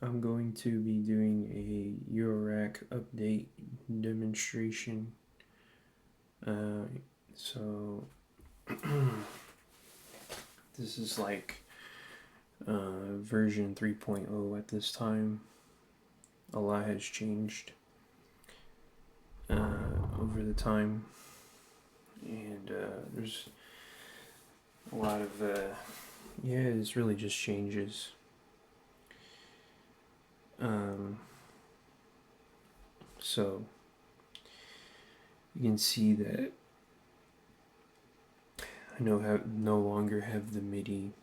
I'm going to be doing a eurorack update demonstration. Uh, so this is like version 3.0 at this time. A lot has changed over the time, and there's a lot of it's really just changes. So you can see that I no longer have the MIDI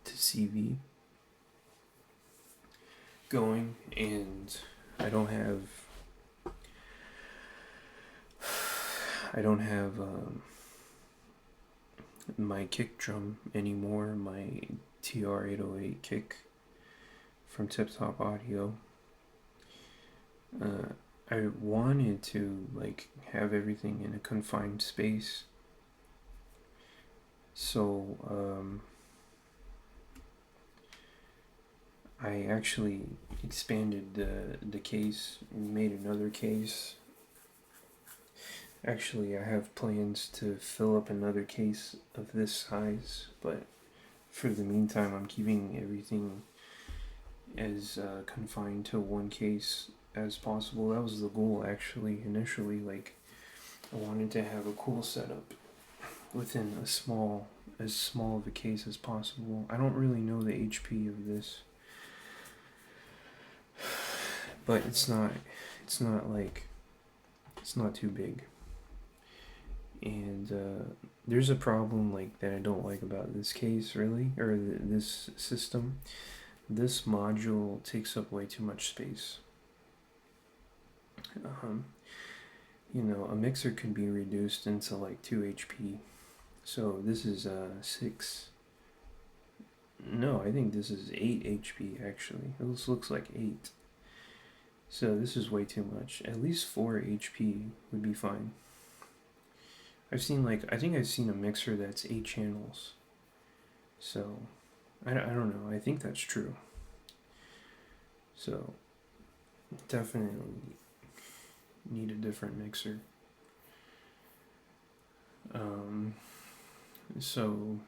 to CV going, and I don't have my kick drum anymore, my TR-808 kick from Tip Top Audio. I wanted to have everything in a confined space, so I actually expanded the case and made another case. Actually, I have plans to fill up another case of this size, but for the meantime, I'm keeping everything as confined to one case as possible. That was the goal, actually, initially. I wanted to have a cool setup within as small of a case as possible. I don't really know the HP of this, but it's not too big. And there's a problem that I don't like about this case, really, or this system. This module takes up way too much space. A mixer can be reduced into 2 HP. So this is 6. No, I think this is 8 HP actually. This looks like 8. So this is way too much. At least 4 HP would be fine. I think I've seen a mixer that's 8 channels. So I don't know. I think that's true. So definitely need a different mixer. So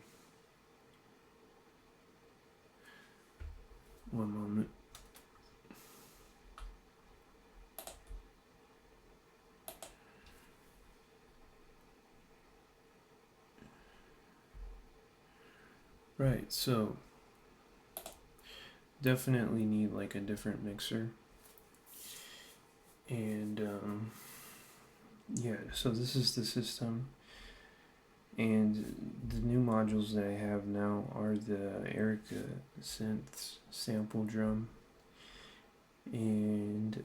one moment. Right, so definitely need a different mixer. And yeah, so this is the system. And the new modules that I have now are the Erica synths sample drum and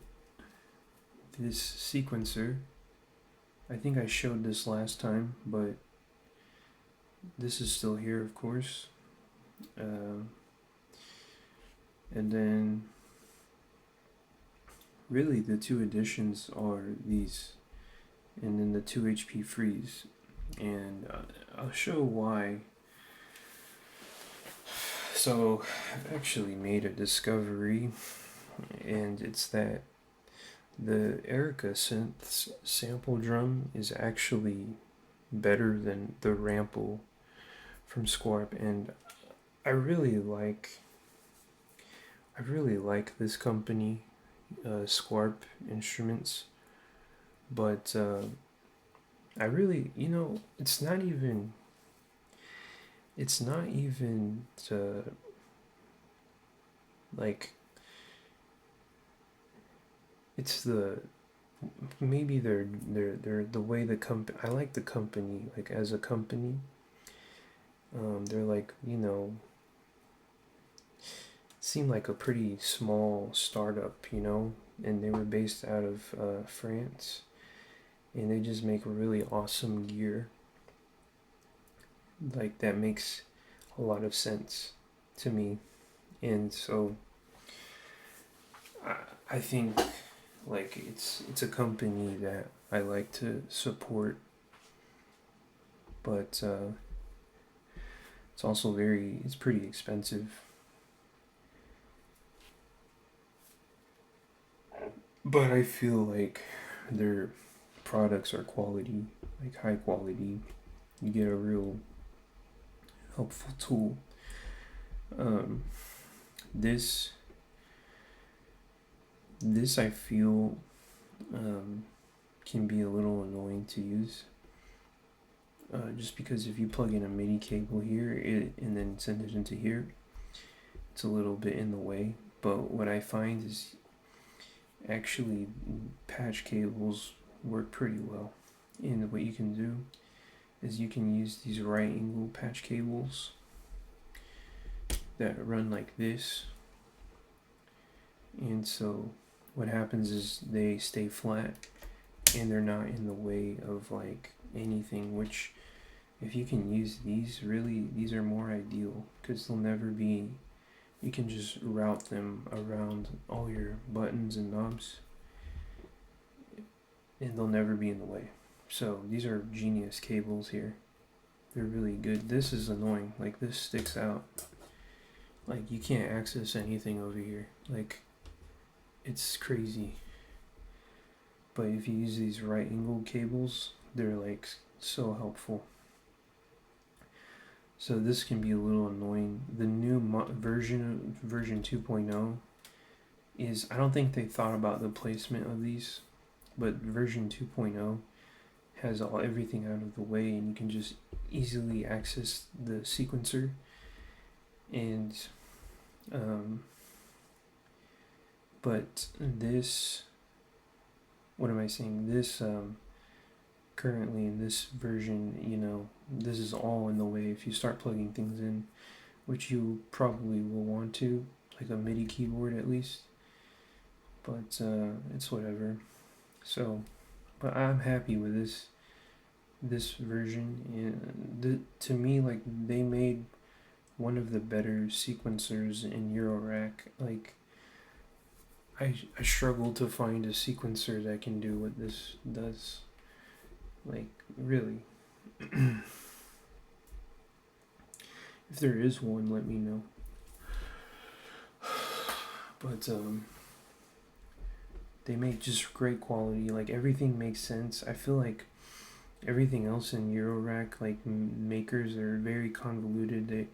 this sequencer. I think I showed this last time, but this is still here, of course. And then really the two additions are these, and then the 2 HP freeze. And I'll show why. So I've actually made a discovery, and it's that the Erica synths sample drum is actually better than the Rample from Squarp, and I really like this company, Squarp Instruments, but I really, it's not even it's maybe they're the way the company, I like the company as a company. They're seem like a pretty small startup, and they were based out of France, and they just make really awesome gear. That makes a lot of sense to me, and so I think it's a company that I like to support, but it's also it's pretty expensive. But I feel like their products are quality, like high quality. You get a real helpful tool. Um, this this I feel um, can be a little annoying to use. Just because if you plug in a MIDI cable here and then send it into here, it's a little bit in the way. But what I find is actually patch cables work pretty well. And what you can do is you can use these right angle patch cables that run like this. And so what happens is they stay flat and they're not in the way of like anything, which if you can use these, really these are more ideal because they'll never be, you can just route them around all your buttons and knobs and they'll never be in the way. So these are genius cables here. They're really good. This is annoying, like this sticks out, like you can't access anything over here, like it's crazy. But if you use these right angle cables, they're like so helpful. So this can be a little annoying. The new version 2.0 is, I don't think they thought about the placement of these, but version 2.0 has everything out of the way and you can just easily access the sequencer. And but this, what am I saying, this currently in this version, you know, this is all in the way if you start plugging things in, which you probably will want to, like a MIDI keyboard at least, but it's whatever. So but I'm happy with this version, and to me, like, they made one of the better sequencers in eurorack. Like I struggle to find a sequencer that can do what this does, like really. If there is one, let me know. But they make just great quality, like everything makes sense. I feel like everything else in eurorack, like makers, are very convoluted.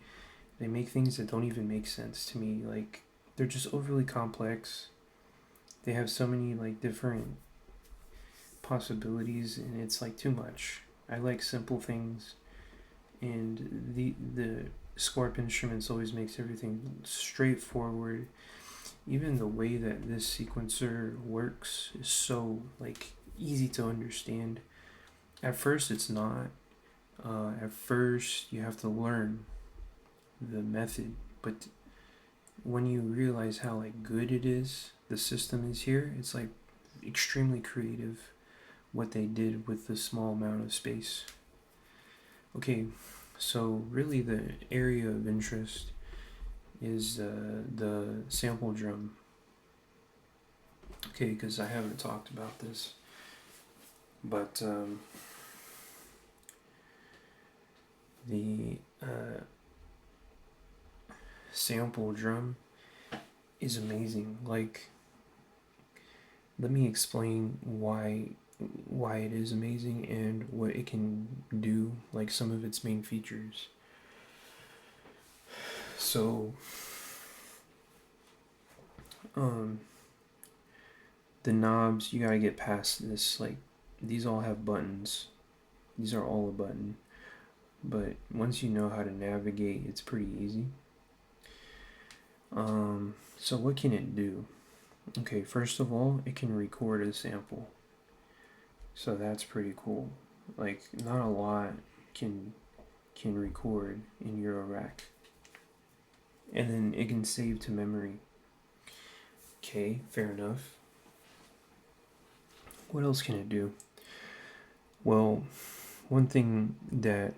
They make things that don't even make sense to me, like they're just overly complex. They have so many like different possibilities and it's like too much. I like simple things, and the Scorp Instruments always makes everything straightforward. Even the way that this sequencer works is so like easy to understand. At first it's not. At first you have to learn the method, but when you realize how like good it is, the system is here, it's like extremely creative what they did with the small amount of space. Okay, so really the area of interest is the sample drum. Okay, because I haven't talked about this, but the sample drum is amazing. Like, let me explain why it is amazing and what it can do, like some of its main features. So the knobs, you gotta get past this, like these all have buttons, these are all a button, but once you know how to navigate, it's pretty easy. So what can it do? Okay, first of all, it can record a sample, so that's pretty cool. Like, not a lot can record in eurorack, and then it can save to memory. Okay, fair enough. What else can it do? Well, one thing that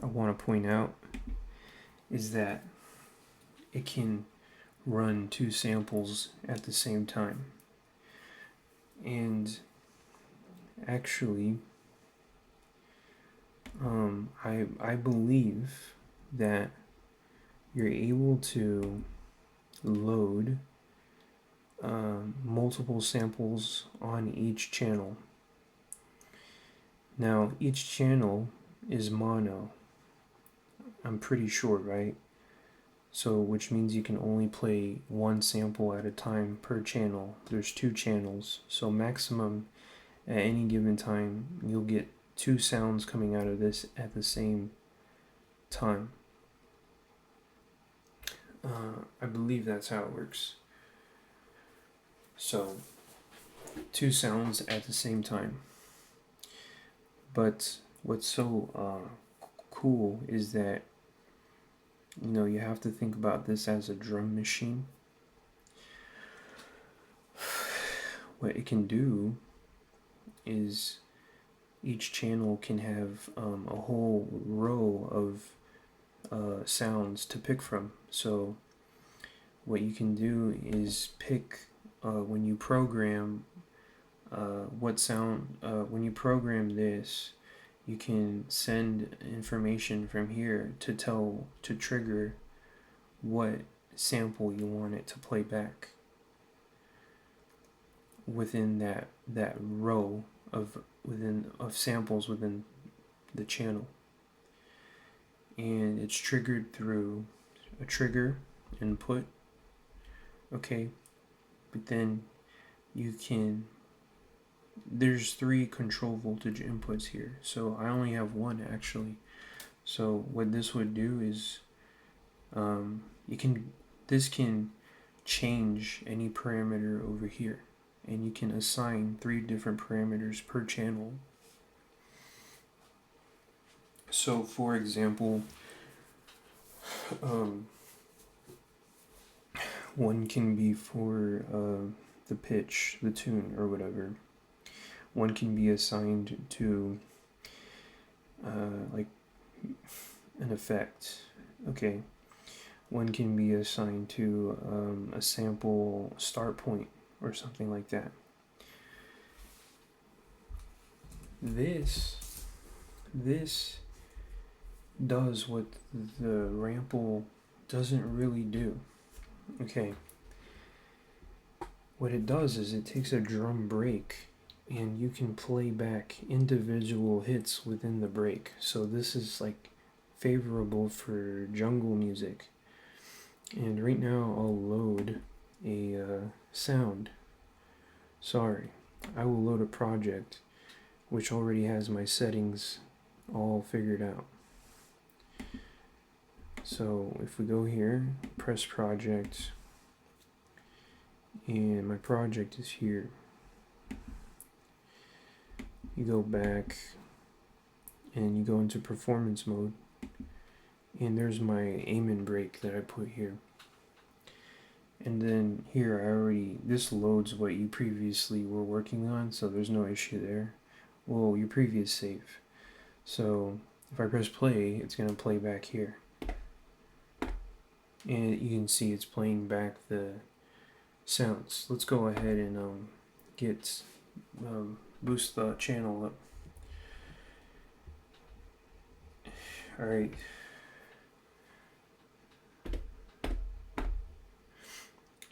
I want to point out is that it can run two samples at the same time. And actually, I believe that you're able to load multiple samples on each channel. Now, each channel is mono, I'm pretty sure, right? So, which means you can only play one sample at a time per channel. There's 2 channels, so maximum at any given time, you'll get 2 sounds coming out of this at the same time. I believe that's how it works. So, 2 sounds at the same time. But what's so cool is that, you know, you have to think about this as a drum machine. What it can do is each channel can have a whole row of sounds to pick from. So what you can do is pick when you program what sound, when you program this, you can send information from here to trigger what sample you want it to play back within that row of samples within the channel. And it's triggered through a trigger input. Okay, but then there's 3 control voltage inputs here, so I only have 1 actually. So what this would do is this can change any parameter over here, and you can assign 3 different parameters per channel. So for example, one can be for the pitch, the tune, or whatever. One can be assigned to like an effect. Okay. One can be assigned to a sample start point or something like that. This does what the rample doesn't really do. Okay. What it does is it takes a drum break and you can play back individual hits within the break. So this is like favorable for jungle music. And right now I'll load a sound. Sorry, I will load a project which already has my settings all figured out. So if we go here, press project, and my project is here. You go back and you go into performance mode, and there's my aim and break that I put here. And then here this loads what you previously were working on, so there's no issue there. Well, your previous save. So if I press play, it's going to play back here. And you can see it's playing back the sounds. Let's go ahead and boost the channel up. Alright.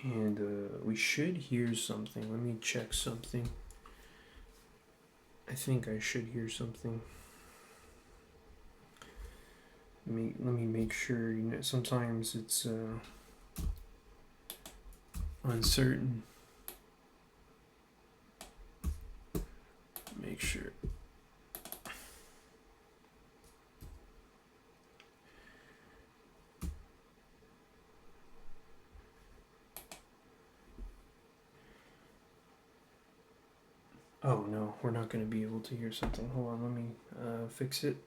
And we should hear something. Let me check something. I think I should hear something. Let me make sure. You know, sometimes it's uncertain. Make sure. Oh no, we're not going to be able to hear something. Hold on, let me fix it.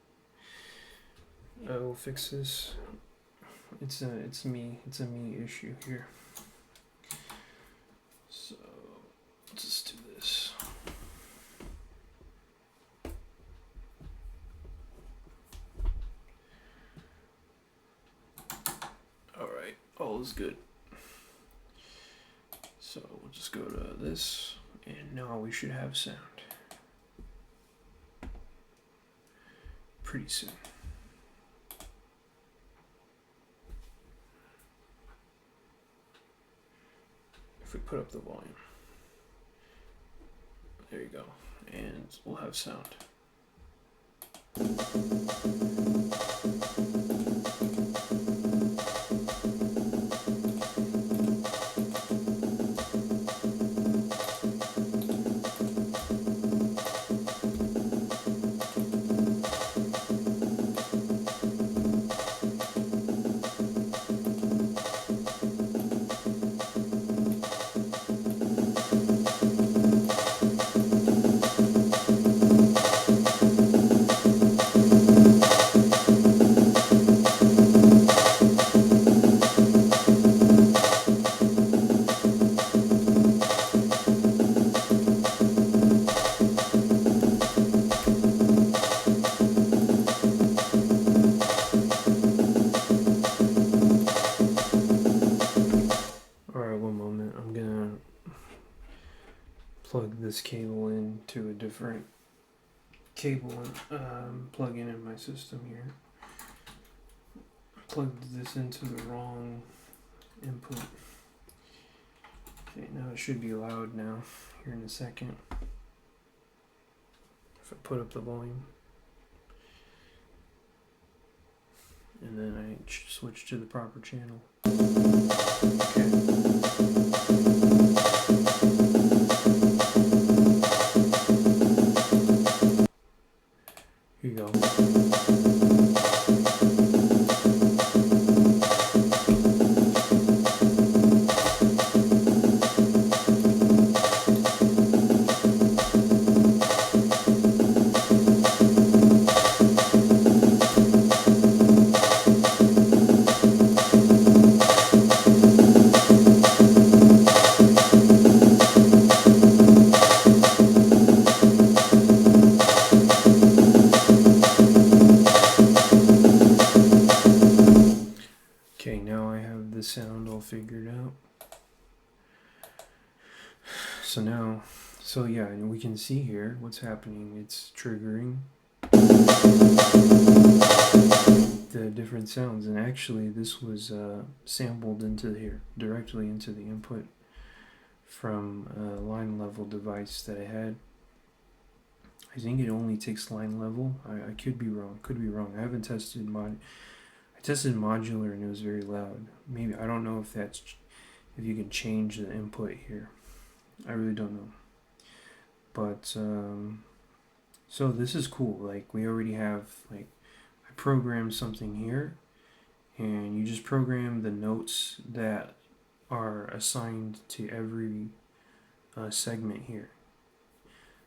I will fix this. It's a me issue here. So let's just do this. All right, all is good. So we'll just go to this, and now we should have sound pretty soon. we put up the volume. There you go. And we'll have sound. Plug this cable into a different cable and plug-in in my system here. Plugged this into the wrong input. Okay, now it should be loud now here in a second. If I put up the volume. And then I switch to the proper channel. Okay. Here you go. Okay, now I have the sound all figured out. So yeah, and we can see here what's happening. It's triggering the different sounds, and actually this was sampled into here, directly into the input from a line level device that I had. I think it only takes line level. I could be wrong. I haven't tested I tested modular and it was very loud. Maybe, I don't know if if you can change the input here. I really don't know. But so this is cool. Like, we already have, like, I programmed something here, and you just program the notes that are assigned to every segment here.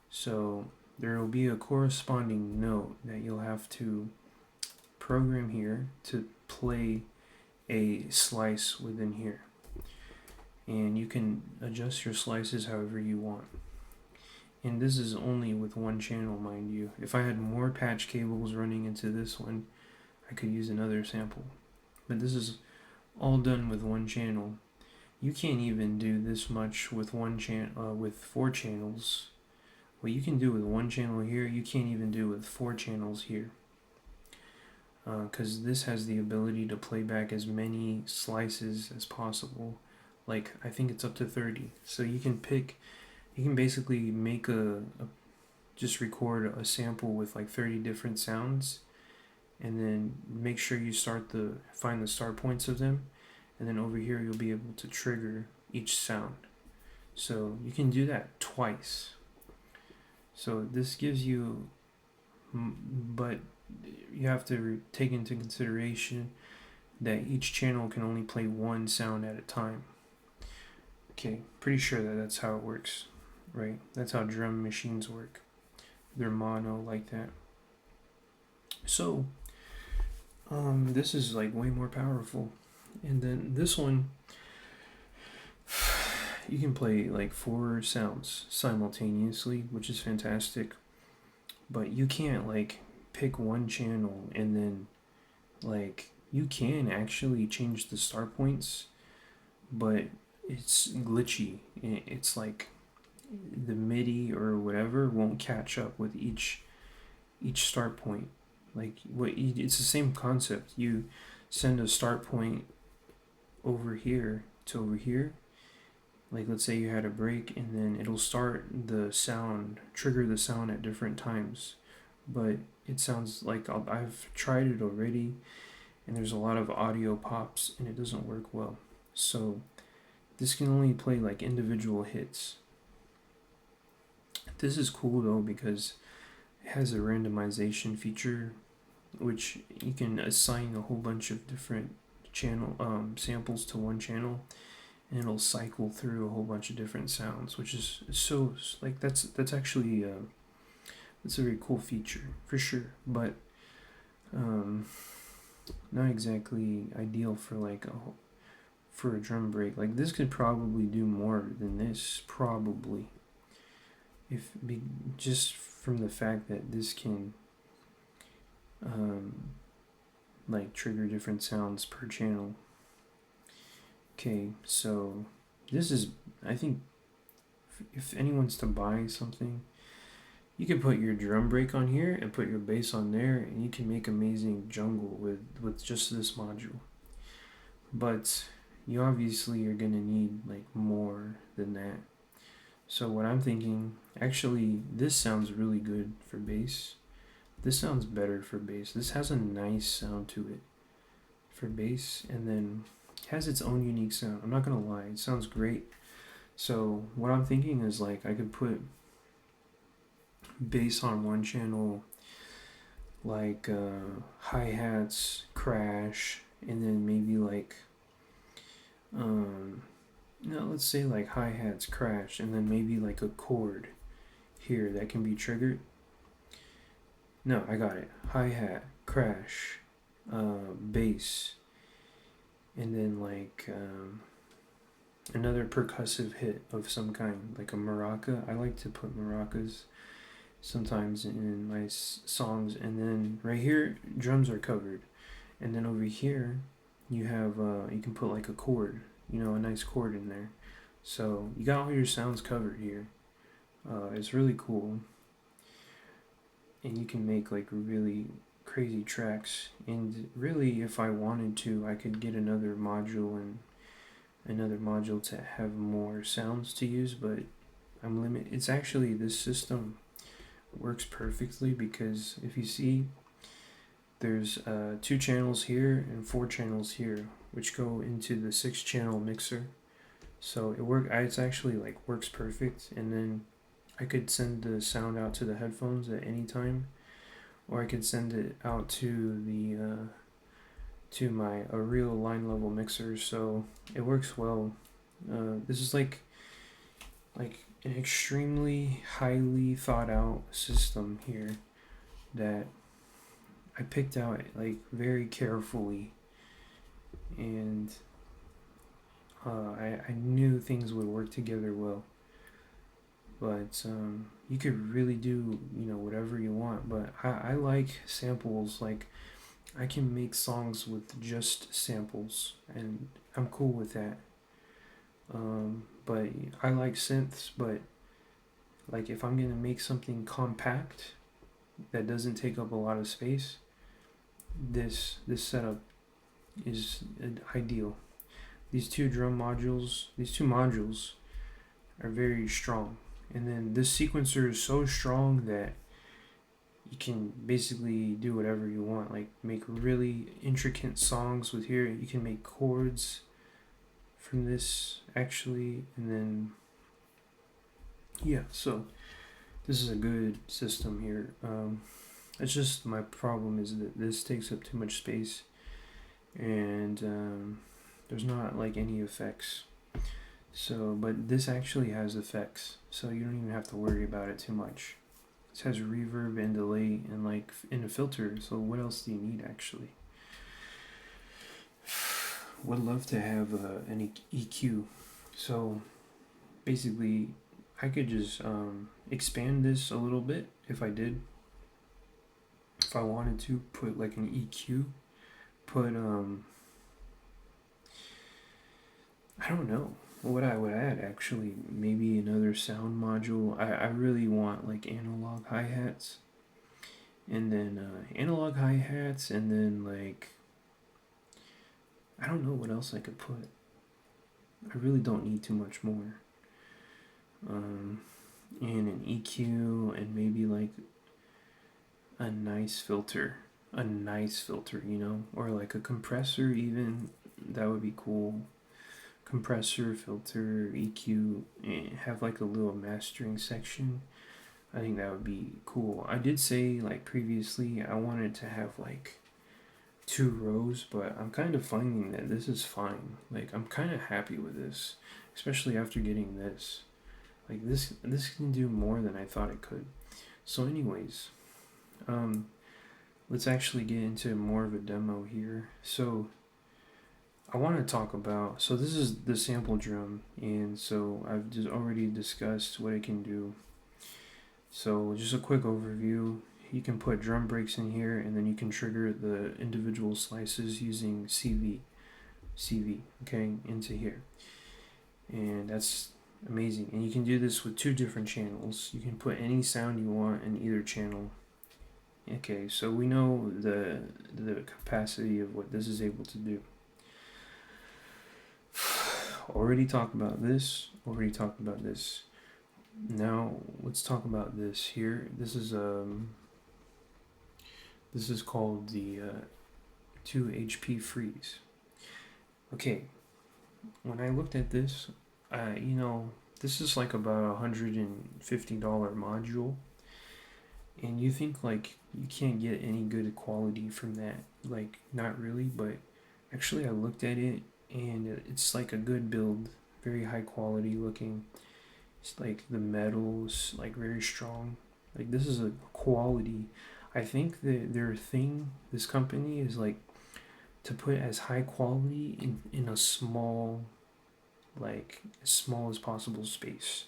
So there will be a corresponding note that you'll have to program here to play a slice within here, and you can adjust your slices however you want. And this is only with one channel, mind you. If I had more patch cables running into this one, I could use another sample, but this is all done with one channel. You can't even do this much with with 4 channels. What you can do with one channel here, you can't even do with 4 channels here. Because this has the ability to play back as many slices as possible. Like, I think it's up to 30. So you can basically make just record a sample with like 30 different sounds, and then make sure you find the start points of them, and then over here you'll be able to trigger each sound. So you can do that twice. So this gives you, but you have to take into consideration that each channel can only play one sound at a time. Okay, pretty sure that's how it works, right? That's how drum machines work. They're mono like that. So this is like way more powerful. And then this one, you can play like 4 sounds simultaneously, which is fantastic. But you can't like pick one channel and then, like, you can actually change the start points, but it's glitchy. It's like the MIDI or whatever won't catch up with each start point. Like, it's the same concept. You send a start point over here to over here, Like let's say you had a break and then it'll start the sound, trigger the sound at different times. But it sounds like I've tried it already and there's a lot of audio pops and it doesn't work well. So this can only play like individual hits. This is cool though because it has a randomization feature which you can assign a whole bunch of different channel samples to one channel and it'll cycle through a whole bunch of different sounds, which is so like that's actually that's a very cool feature for sure, but not exactly ideal for like for a drum break. Like this could probably do more than this, probably, if be just from the fact that this can like trigger different sounds per channel. Okay, so this is, I think, if anyone's to buy something, you could put your drum break on here and put your bass on there, and you can make amazing jungle with just this module. But you obviously are gonna need like more than that. So what I'm thinking, actually, this sounds really good for bass. This sounds better for bass. This has a nice sound to it for bass, and then has its own unique sound. I'm not gonna lie, it sounds great. So what I'm thinking is like I could put bass on one channel, like hi-hats, crash, and then maybe like no, let's say like hi-hats, crash, and then maybe like a chord here that can be triggered. No, I got it. Hi-hat, crash, bass, and then like another percussive hit of some kind, like a maraca. I like to put maracas sometimes in my songs, and then right here drums are covered, and then over here you have you can put like a chord, you know, a nice chord in there. So you got all your sounds covered here. It's really cool, and you can make like really crazy tracks. And really, if I wanted to, I could get another module to have more sounds to use, but I'm limited. It's actually, this system works perfectly because if you see, there's 2 channels here and 4 channels here, which go into the 6-channel mixer. So it's actually like works perfect, and then I could send the sound out to the headphones at any time, or I could send it out to the to my a real line level mixer. So it works well. This is like an extremely highly thought out system here that I picked out like very carefully, and I knew things would work together well. But you could really do, you know, whatever you want. But I like samples. Like I can make songs with just samples, and I'm cool with that. But I like synths. But like if I'm gonna make something compact that doesn't take up a lot of space, this setup is ideal. These two modules are very strong, and then this sequencer is so strong that you can basically do whatever you want, like make really intricate songs with here. You can make chords from this actually, and then yeah, so this is a good system here. It's just my problem is that this takes up too much space, and there's not like any effects. So, but this actually has effects, so you don't even have to worry about it too much. It has reverb and delay and like in a filter, so what else do you need actually? Would love to have an EQ. So basically I could just expand this a little bit if I did. If I wanted to put like an EQ, put I don't know what I would add actually. Maybe another sound module. I really want like analog hi-hats, and then analog hi-hats, and then like I don't know what else I could put. I really don't need too much more. And an EQ and maybe like a nice filter. A nice filter, you know? Or like a compressor even. That would be cool. Compressor, filter, EQ, and have like a little mastering section. I think that would be cool. I did say like previously I wanted to have like 2 rows, but I'm kind of finding that this is fine. Like I'm kind of happy with this, especially after getting this. Like this can do more than I thought it could. So anyways, let's actually get into more of a demo here. So I want to talk about, so this is the sample drum, and so I've just already discussed what it can do. So just a quick overview. You can put drum breaks in here, and then you can trigger the individual slices using CV, okay, into here. And that's amazing. And you can do this with 2 different channels. You can put any sound you want in either channel. Okay, so we know the capacity of what this is able to do. Already talked about this. Now let's talk about this here. This is called the 2 HP freeze. Okay, when I looked at this, this is like about $150 module, and you think like you can't get any good quality from that, like not really, but actually I looked at it and it's like a good build, very high quality looking. It's like the metal's like very strong. Like this is a quality. I think that their thing, this company, is like to put as high quality in a small, like as small as possible space.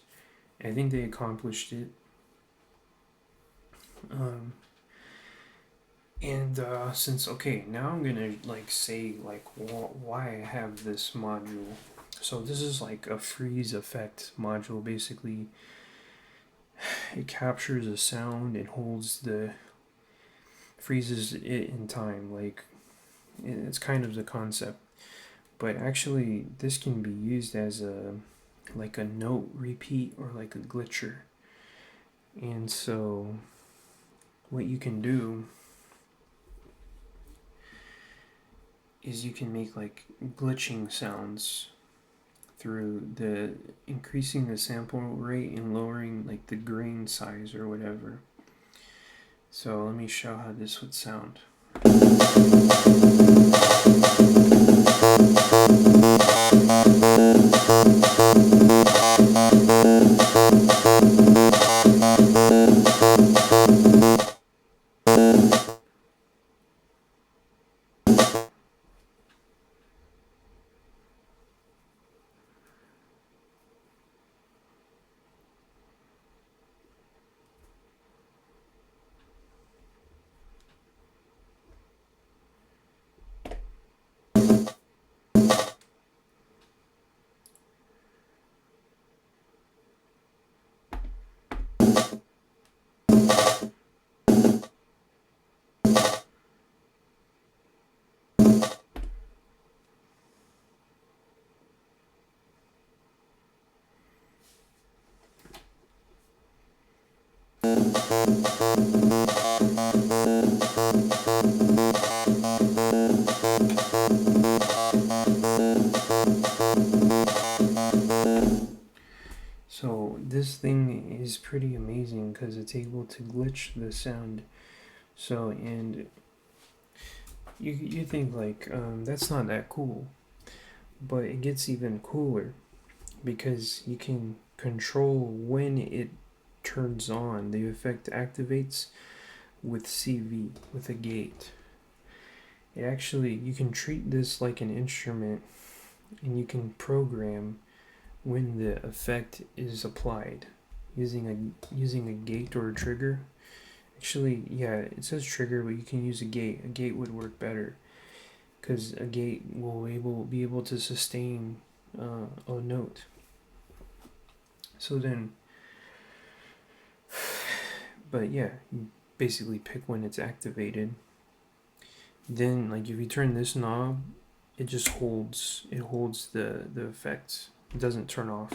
And I think they accomplished it. Since okay, now I'm gonna like say like why I have this module. So this is like a freeze effect module. Basically, it captures a sound and freezes it in time. Like it's kind of the concept, but actually this can be used as like a note repeat or like a glitcher. And so what you can do is you can make like glitching sounds through the increasing the sample rate and lowering like the grain size or whatever. So let me show how this would sound. So this thing is pretty amazing because it's able to glitch the sound. So, and you think like that's not that cool, but it gets even cooler because you can control when it turns on. The effect activates with CV, with a gate. It actually, you can treat this like an instrument and you can program when the effect is applied using a gate or a trigger. Actually, yeah, it says trigger, but you can use a gate. A gate would work better because a gate will be able to sustain a note. So then, but yeah, you basically pick when it's activated. Then, like if you turn this knob, it just holds the effect. It doesn't turn off.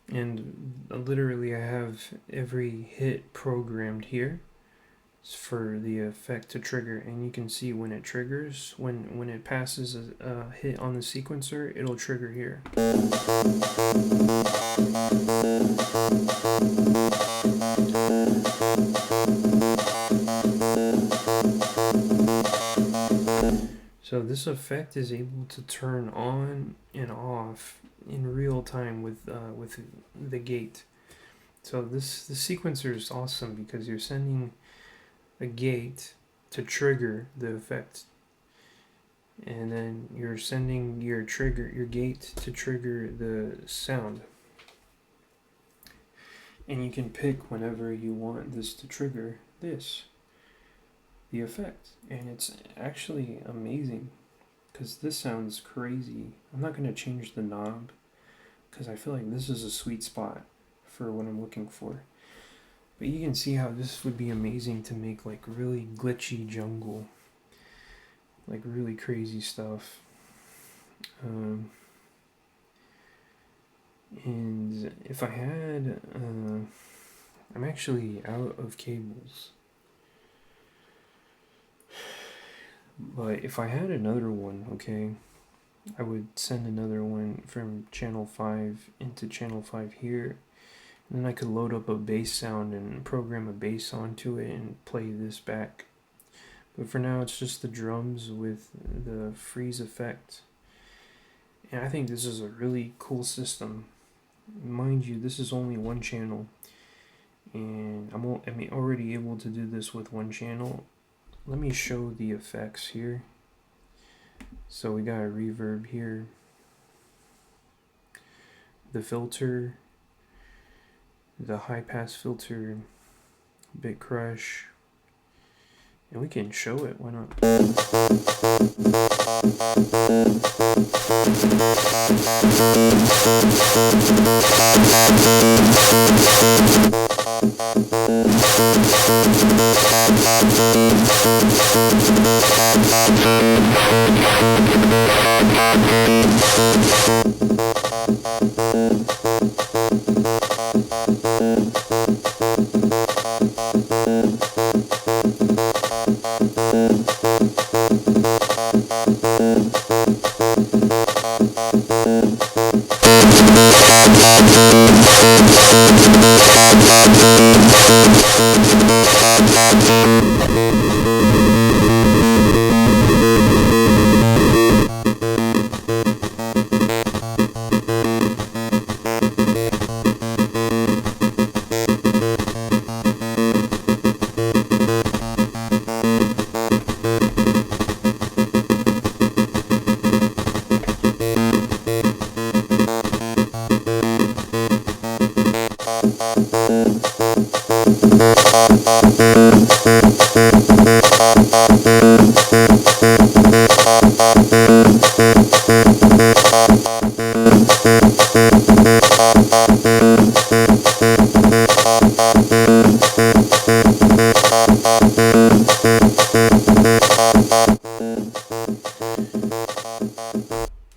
And literally I have every hit programmed here for the effect to trigger, and you can see when it triggers, when it passes a hit on the sequencer, it'll trigger here. So this effect is able to turn on and off in real time with the gate. So the sequencer is awesome because you're sending a gate to trigger the effect, and then you're sending your gate to trigger the sound, and you can pick whenever you want this to trigger the effect, and it's actually amazing because this sounds crazy. I'm not going to change the knob because I feel like this is a sweet spot for what I'm looking for. But you can see how this would be amazing to make like really glitchy jungle, like really crazy stuff. And if I had, I'm actually out of cables. But if I had another one, okay, I would send another one from channel 5 into channel 5 here. And then I could load up a bass sound and program a bass onto it and play this back. But for now, it's just the drums with the freeze effect. And I think this is a really cool system. Mind you, this is only one channel. And I'm already able to do this with one channel. Let me show the effects here. So we got a reverb here, the filter, the high pass filter, bit crush, and we can show it, why not?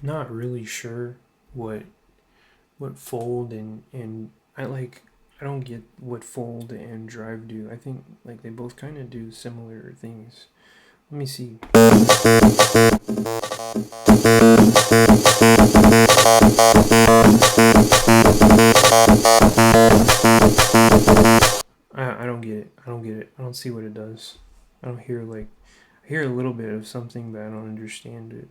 Not really sure what fold and I don't get what fold and drive do. I think like they both kind of do similar things. Let me see. I don't get it. I don't get it. I don't see what it does. I don't hear I hear a little bit of something, but I don't understand it.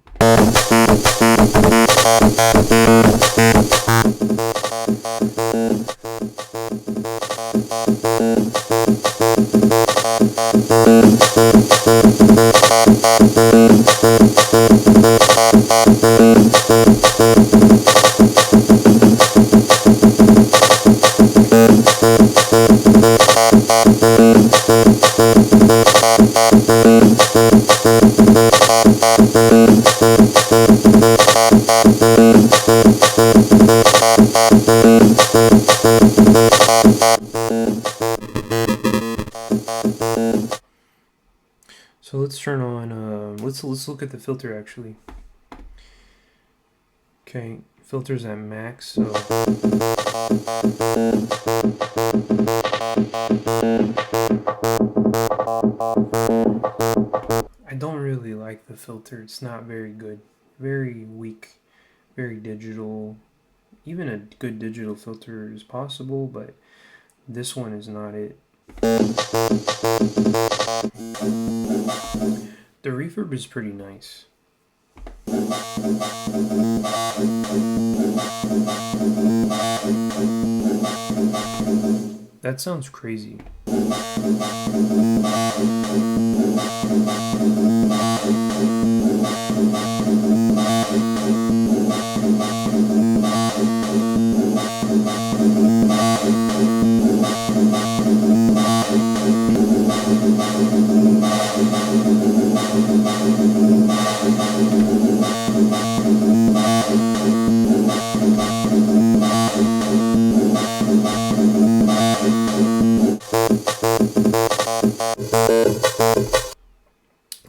So let's turn on, let's look at the filter actually. Okay, filter's at max, so I don't really like the filter. It's not very good. Very weak, very digital. Even a good digital filter is possible, but this one is not it. The reverb is pretty nice. That sounds crazy.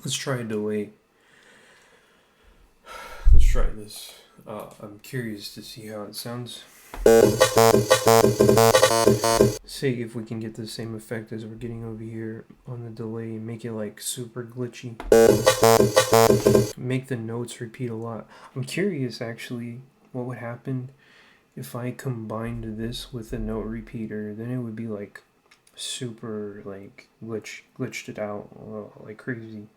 Let's try a delay. Let's try this. I'm curious to see how it sounds. See if we can get the same effect as we're getting over here on the delay and make it like super glitchy. Make the notes repeat a lot. I'm curious actually what would happen if I combined this with a note repeater. Then it would be like super like glitched it out like crazy.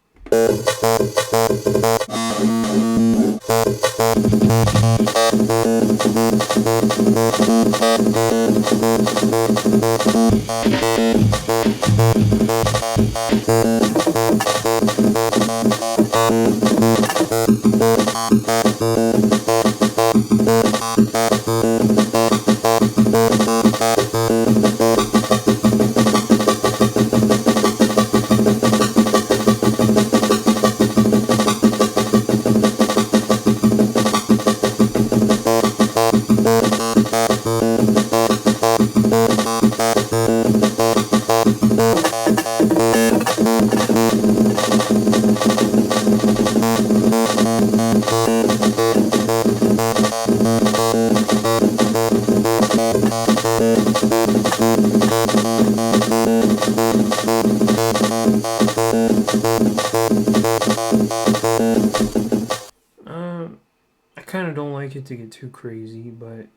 I kind of don't like it to get too crazy, but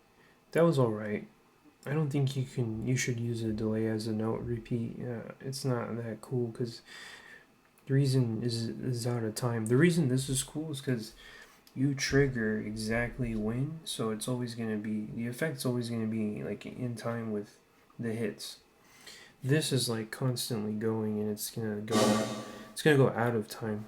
that was alright. I don't think you should use a delay as a note repeat. It's not that cool because the reason is out of time. The reason this is cool is because you trigger exactly when, so it's always gonna be, the effect's always gonna be like in time with the hits. This is like constantly going and it's gonna go out of time.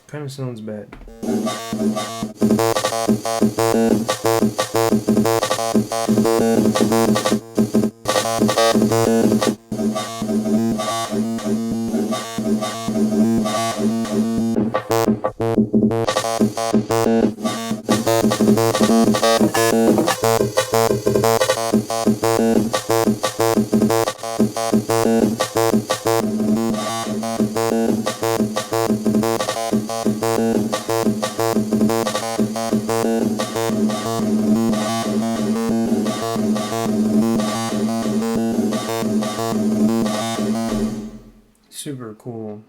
Kind of sounds bad. Super cool.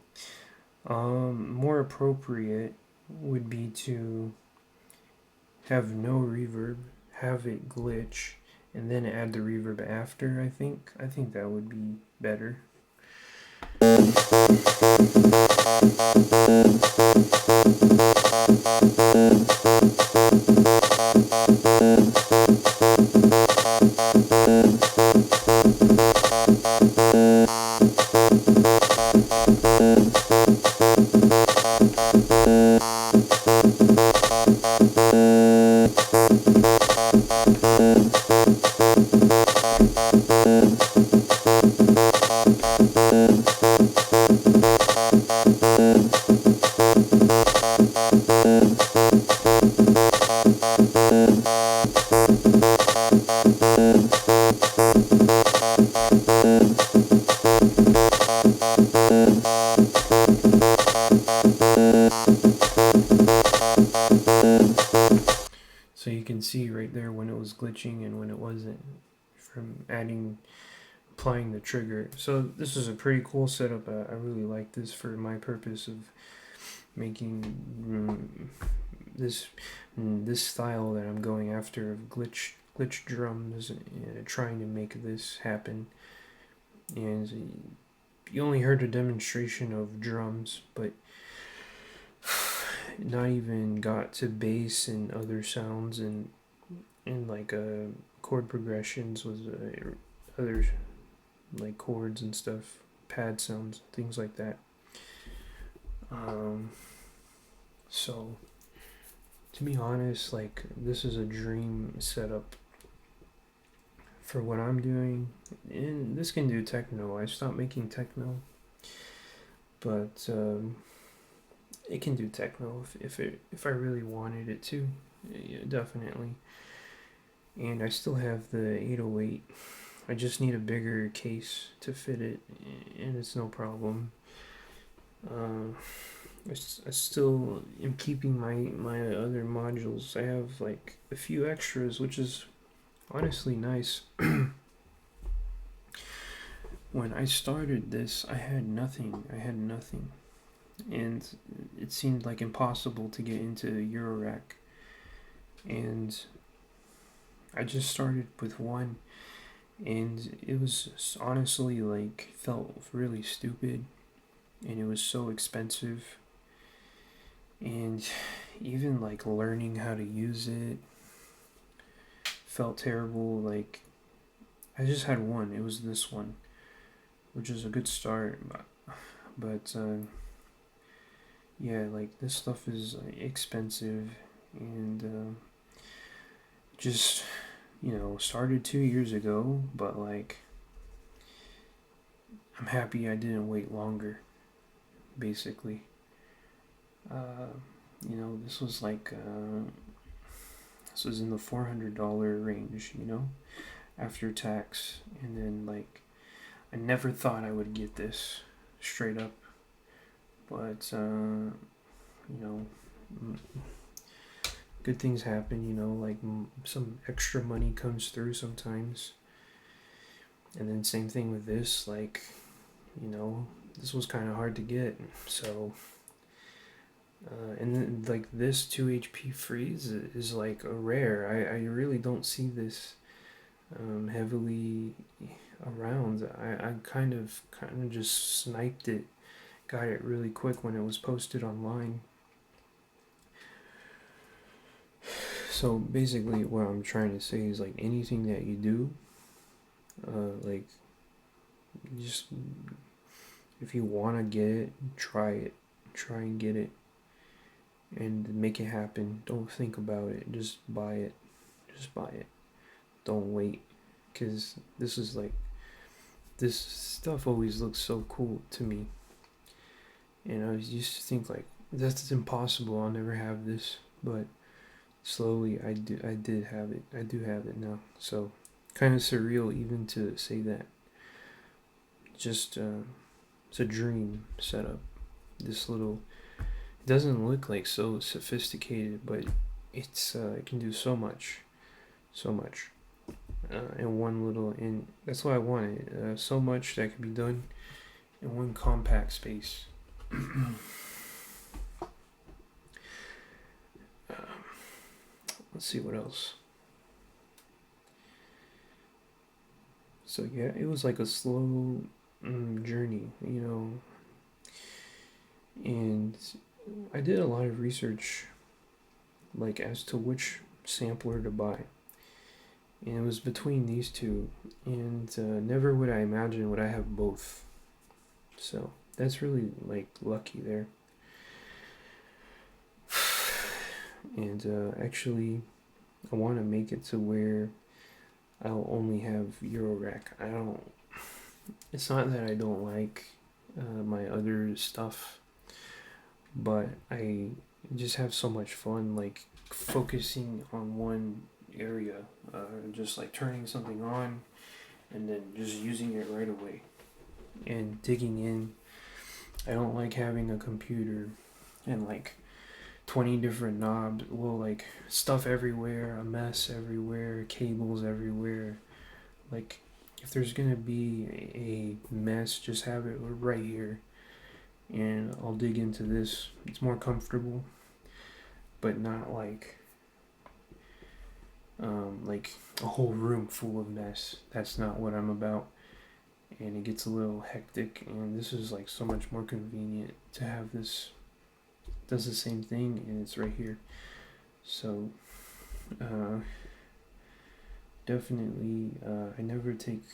More appropriate would be to have no reverb, have it glitch, and then add the reverb after. I think that would be better. So you can see right there when it was glitching and when it wasn't from applying the trigger. So this is a pretty cool setup. I really like this for my purpose of making this style that I'm going after of glitch drums, trying to make this happen. And you only heard a demonstration of drums, but not even got to bass and other sounds and like chord progressions with other like chords and stuff, pad sounds, things like that. So to be honest, like, this is a dream setup for what I'm doing. And this can do techno. I stopped making techno, but it can do techno if I really wanted it to. Yeah, definitely. And I still have the 808. I just need a bigger case to fit it, and it's no problem. I still am keeping my other modules. I have like a few extras, which is honestly nice. When I started this, I had nothing. And it seemed like impossible to get into eurorack. And I just started with one, and it was honestly like felt really stupid, and it was so expensive. And even like learning how to use it felt terrible. Like, I just had one. It was this one, which is a good start. But yeah, like, this stuff is expensive, and just, started 2 years ago. But like, I'm happy I didn't wait longer, basically. This was like this was in the $400 range, after tax. And then, like, I never thought I would get this, straight up. But good things happen, like some extra money comes through sometimes. And then same thing with this, like, this was kind of hard to get. So and then, like, this 2 HP freeze is like a rare. I really don't see this heavily around. I kind of just sniped it, got it really quick when it was posted online. So basically what I'm trying to say is, like, anything that you do, like, just, if you want to get it, try and get it, and make it happen. Don't think about it, just buy it. Don't wait, because this stuff always looks so cool to me, and I used to think, like, that's impossible, I'll never have this. But slowly I did have it. I do have it now. So kind of surreal even to say that. Just it's a dream setup. This little, it doesn't look like so sophisticated, but it can do so much in one little, and that's what I wanted. So much that can be done in one compact space. Let's see what else. So yeah, it was like a slow journey, and I did a lot of research, like, as to which sampler to buy, and it was between these two, and never would I imagine would I have both. So that's really, like, lucky there. And actually, I want to make it to where I'll only have eurorack. It's not that I don't like my other stuff, but I just have so much fun, like, focusing on one area, just like turning something on and then just using it right away and digging in. I don't like having a computer and like 20 different knobs, well, like stuff everywhere, a mess everywhere, cables everywhere. Like, if there's gonna be a mess, just have it right here, and I'll dig into this. It's more comfortable, but not like a whole room full of mess. That's not what I'm about, and it gets a little hectic. And this is like so much more convenient to have this. Does the same thing, and it's right here. So, definitely, I never take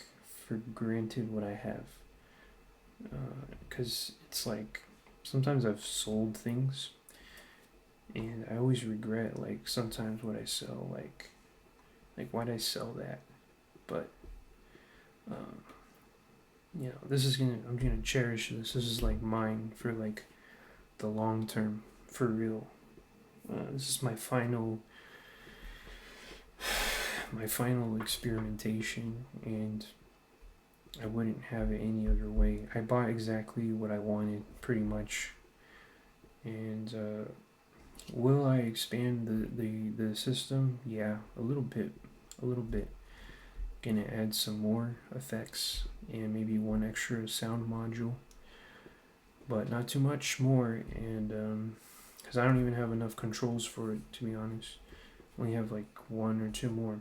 for granted what I have, because it's like sometimes I've sold things, and I always regret like sometimes what I sell, like why'd I sell that? But this is I'm gonna cherish this. This is like mine for like the long term, for real. This is my final experimentation, and I wouldn't have it any other way. I bought exactly what I wanted, pretty much. And will I expand the system? Yeah, a little bit. Gonna add some more effects and maybe one extra sound module, but not too much more. And because I don't even have enough controls for it, to be honest. Only have like one or two more.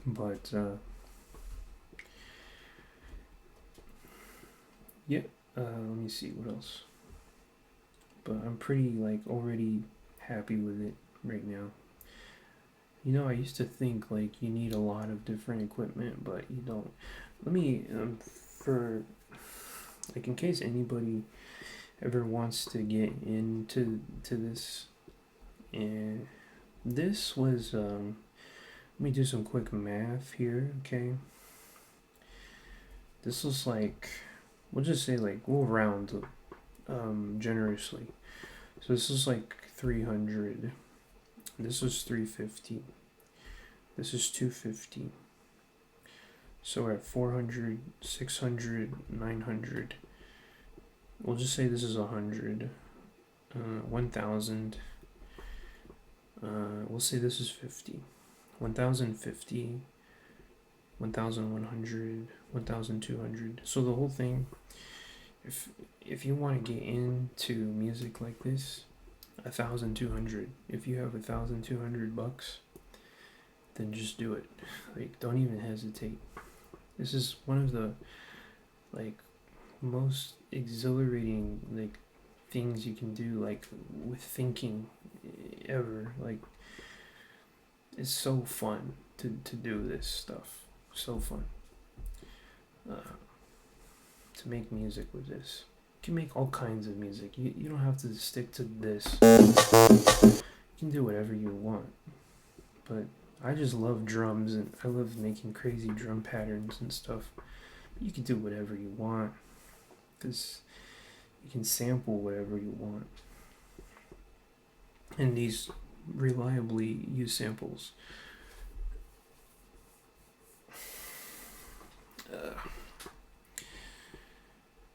But yeah, let me see what else. But I'm pretty like already happy with it right now. I used to think like you need a lot of different equipment, but you don't. Let me for like, in case anybody ever wants to get into this, and this was let me do some quick math here, okay? This was like, we'll just say like, we'll round generously. So this is like 300. This was 350. This is 250. So we're at 400, 600, 900. We'll just say this is 100. 1,000. We'll say this is 50. 1,050. 1,100. 1,200. So the whole thing, if you want to get into music like this, 1,200. If you have $1,200, then just do it. Like, don't even hesitate. This is one of the like most exhilarating like things you can do, like with thinking ever. Like, it's so fun to do this stuff. So fun. To make music with this. You can make all kinds of music. You don't have to stick to this. You can do whatever you want. But I just love drums, and I love making crazy drum patterns and stuff. You can do whatever you want, because you can sample whatever you want. And these reliably use samples.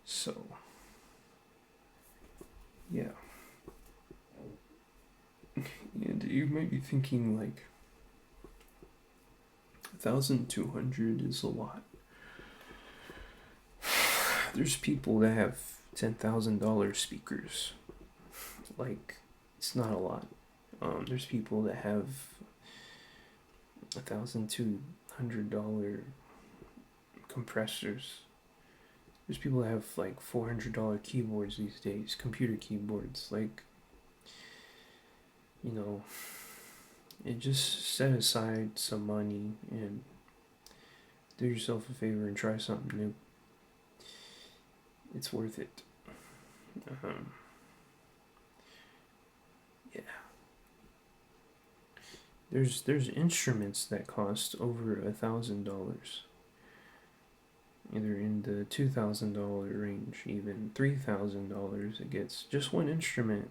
So, yeah. And you might be thinking like, 1,200 is a lot. There's people that have $10,000 speakers. Like, it's not a lot. There's people that have $1,200 compressors. There's people that have like $400 keyboards these days, computer keyboards. Like, and just set aside some money and do yourself a favor and try something new. It's worth it. Yeah. There's instruments that cost over $1,000. Either in the $2,000 range, even $3,000. It gets just one instrument.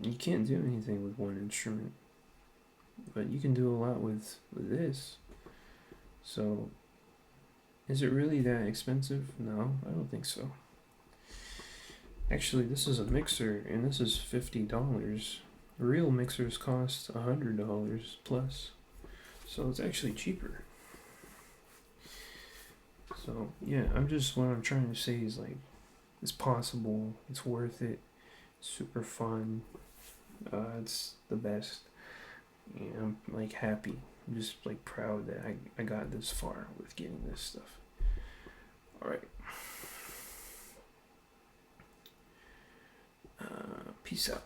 You can't do anything with one instrument. but you can do a lot with this. So, is it really that expensive? No, I don't think so. Actually, this is a mixer, and this is $50. Real mixers cost $100 plus, so it's actually cheaper. So yeah, what I'm trying to say is like, it's possible, it's worth it, super fun, it's the best. And I'm like happy. I'm just like proud that I got this far with getting this stuff. Alright. Peace out.